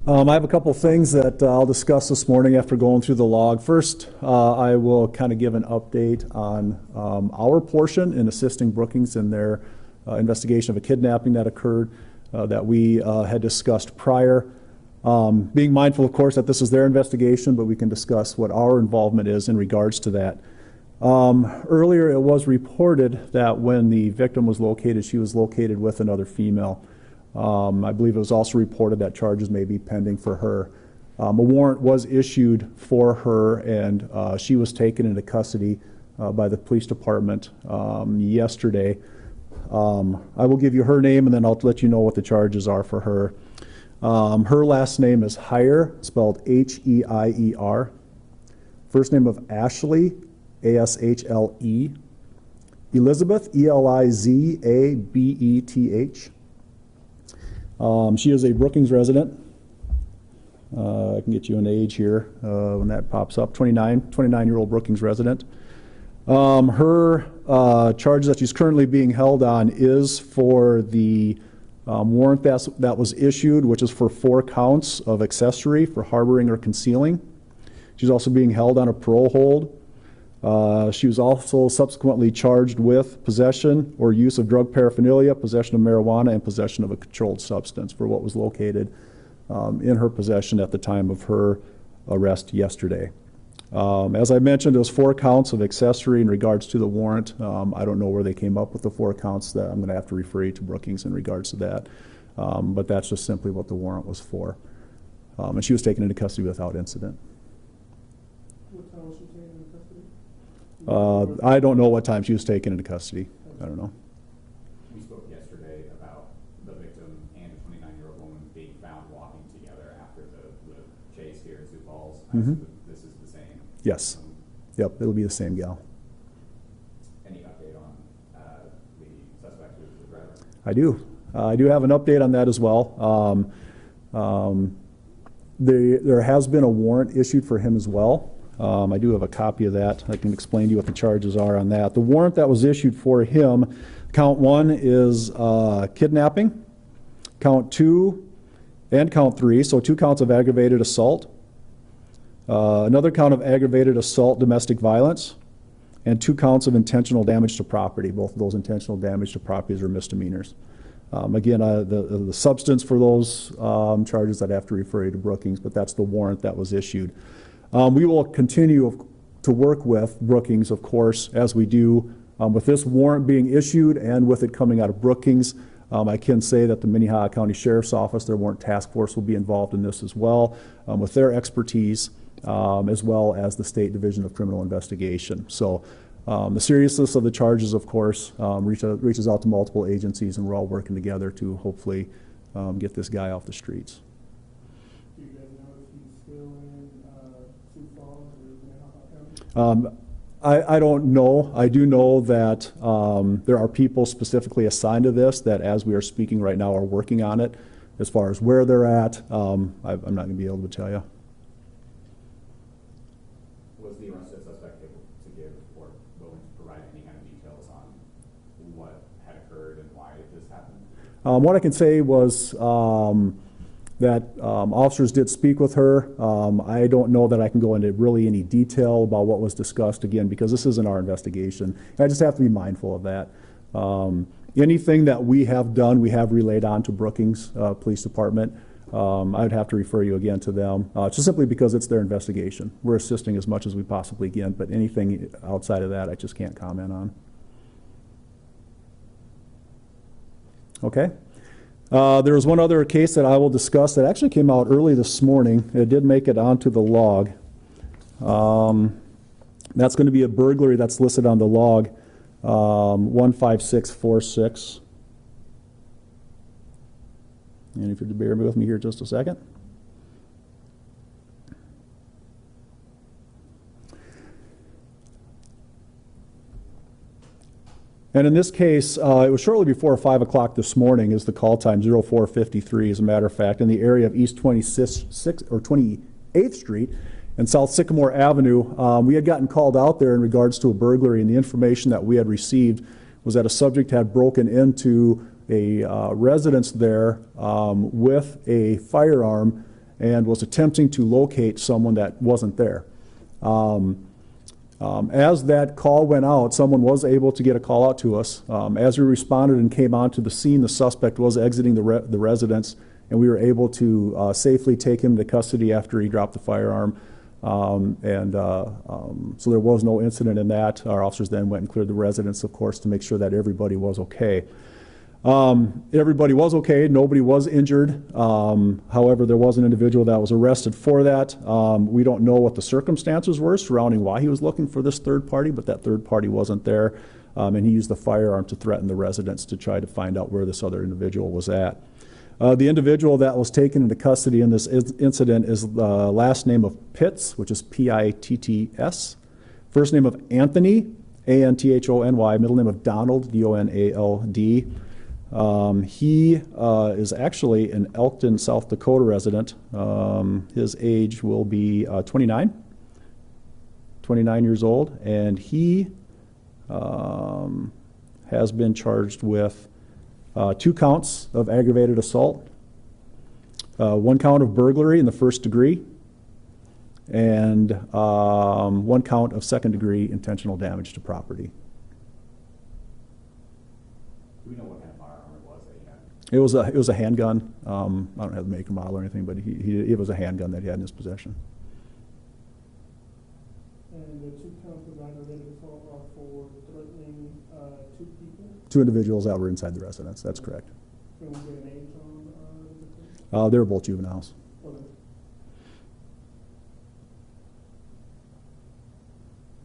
I have a couple things that I'll discuss this morning after going through the log. First, I will kind of give an update on our portion in assisting Brookings in their investigation of a kidnapping that occurred that we had discussed prior. Being mindful, of course, that this is their investigation, but we can discuss what our involvement is in regards to that. Earlier, it was reported that when the victim was located, she was located with another female. I believe it was also reported that charges may be pending for her. A warrant was issued for her, and she was taken into custody by the police department yesterday. I will give you her name, and then I'll let you know what the charges are for her. Her last name is Heier, spelled H-E-I-E-R. First name of Ashley, A-S-H-L-E. Elizabeth, E-L-I-Z-A-B-E-T-H. She is a Brookings resident. I can get you an age here when that pops up. 29-year-old Brookings resident. Her charge that she's currently being held on is for the warrant that was issued, which is for 4 counts of accessory for harboring or concealing. She's also being held on a parole hold. She was also subsequently charged with possession or use of drug paraphernalia, possession of marijuana, and possession of a controlled substance for what was located in her possession at the time of her arrest yesterday. As I mentioned, it was 4 counts of accessory in regards to the warrant. I don't know where they came up with the 4 counts. That I'm going to have to refer you to Brookings in regards to that. But that's just simply what the warrant was for. And she was taken into custody without incident. What time was she taken into custody? I don't know what time she was taken into custody. I don't know. We spoke yesterday about the victim and a 29-year-old woman being found walking together after the chase here in Sioux Falls. Mm-hmm. This is the same. Yes. Yep, it'll be the same gal. Any update on the suspect who was the driver? I do. I do have an update on that as well. There has been a warrant issued for him as well. I do have a copy of that. I can explain to you what the charges are on that. The warrant that was issued for him, count 1 is kidnapping, count 2 and count 3, so 2 counts of aggravated assault, another count of aggravated assault, domestic violence, and 2 counts of intentional damage to property. Both of those intentional damage to properties are misdemeanors. Again, the substance for those charges, I'd have to refer you to Brookings, but that's the warrant that was issued. We will continue to work with Brookings, of course, as we do with this warrant being issued and with it coming out of Brookings. I can say that the Minnehaha County Sheriff's Office, their warrant task force, will be involved in this as well with their expertise, as well as the State Division of Criminal Investigation. So the seriousness of the charges, of course, reaches out to multiple agencies, and we're all working together to hopefully get this guy off the streets. Do you guys know if he's still in Sioux Falls or Minnehaha County? I don't know. I do know that there are people specifically assigned to this that, as we are speaking right now, are working on it. As far as where they're at, I'm not going to be able to tell you. Was the arrested suspect able to give or willing to provide any kind of details on what had occurred and why this happened? What I can say was that officers did speak with her. I don't know that I can go into really any detail about what was discussed, again, because this isn't our investigation. I just have to be mindful of that. Anything that we have done, we have relayed on to Brookings Police Department. I'd have to refer you again to them, just simply because it's their investigation. We're assisting as much as we possibly can, but anything outside of that, I just can't comment on. Okay. There was one other case that I will discuss that actually came out early this morning. It did make it onto the log. That's going to be a burglary that's listed on the log, 15646. And if you'd bear with me here just a second. And in this case, it was shortly before 5 o'clock this morning is the call time, 0453 as a matter of fact, in the area of East 28th Street and South Sycamore Avenue. We had gotten called out there in regards to a burglary, and the information that we had received was that a subject had broken into a residence there with a firearm and was attempting to locate someone that wasn't there. As that call went out, someone was able to get a call out to us. As we responded and came onto the scene, the suspect was exiting the residence, and we were able to safely take him to custody after he dropped the firearm. So there was no incident in that. Our officers then went and cleared the residence, of course, to make sure that everybody was okay. Everybody was okay. Nobody was injured. However, there was an individual that was arrested for that. We don't know what the circumstances were surrounding why he was looking for this third party, but that third party wasn't there. And he used the firearm to threaten the residents to try to find out where this other individual was at. The individual that was taken into custody in this incident is the last name of Pitts, which is P-I-T-T-S. First name of Anthony, A-N-T-H-O-N-Y. Middle name of Donald, D-O-N-A-L-D. He is actually an Elkton, South Dakota resident. His age will be 29 years old, and he has been charged with 2 counts of aggravated assault, 1 count of burglary in the first degree, and 1 count of second-degree intentional damage to property. Do we know what kind of firearm it was that he had? It was a handgun. I don't have the make or model or anything, but it was a handgun that he had in his possession. And the 2 counts of aggravated assault are for threatening 2 people? 2 individuals that were inside the residence. That's correct. Can we get an age on They were both juveniles. okay.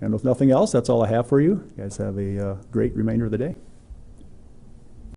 And with nothing else, that's all I have for you. You guys have a great remainder of the day.